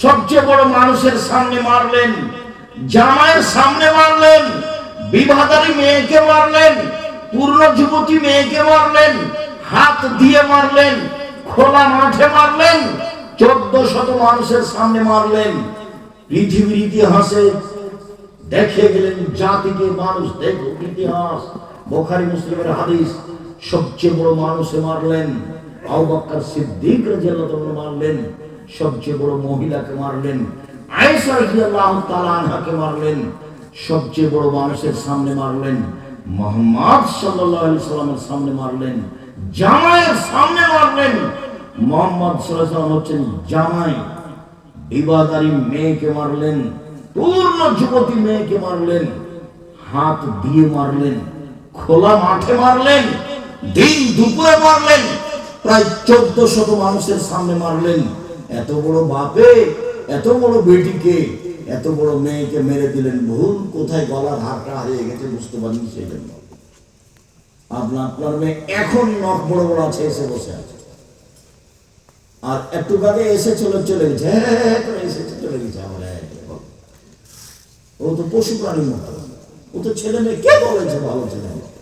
সবচেয়ে বড় মানুষের সামনে মারলেন, জামাইয়ের সামনে মারলেন, বিবাহদারী মেয়েকে মারলেন, পূর্ণ যুবতী মেয়েকে মারলেন, হাত দিয়ে মারলেন, খোলা মাঠে মারলেন, 1400 মানুষের সামনে মারলেন। পৃথিবীর ইতিহাসে দেখে গেলেন, জাতিকে মানুষ দেখো ইতিহাস, বুখারী মুসলিমের হাদিস, সবচেয়ে বড় মানুষে মারলেন, আবু বকর সিদ্দিক রাদিয়াল্লাহু তাআলা মারলেন, সবচেয়ে বড় মহিলাকে মারলেন, আয়েশা রাদিয়াল্লাহু তাআলা আনহাকে মারলেন, সবচেয়ে বড় মানুষের সামনে মারলেন, মুহাম্মদ সাল্লাল্লাহু আলাইহি সাল্লামের সামনে মারলেন, জামাইয়ের সামনে মারলেন। মুহাম্মদ সাল্লাল্লাহু আলাইহি সাল্লাম হচ্ছেন জামাই, বিবাহদারী মেয়েকে মারলেন, পূর্ণ যুবতী মেয়েকে মারলেন, হাত দিয়ে মারলেন, খোলা মাঠে মারলেন, দিন দুপুরে মারলেন, প্রায় 1400 মানুষের সামনে মারলেন। এত বড় বাপে এত বড় বেটিকে, এত বড় মেয়েকে মেরে দিলেন। ভুল কোথায়, গলার হারটা হারিয়ে গেছে, বুঝতে পারিনি। সেই জন্য আপনার মেয়ে এখন নখ বড় বড় আছে, এসে বসে আছে, আর একটু আগে এসে চলে গেছে, এসেছে চলে গেছে। ও তো পশু প্রাণীর মতো, ও তো ছেলে মেয়ে কে বলেছে ভালো ছেলে মেয়ে?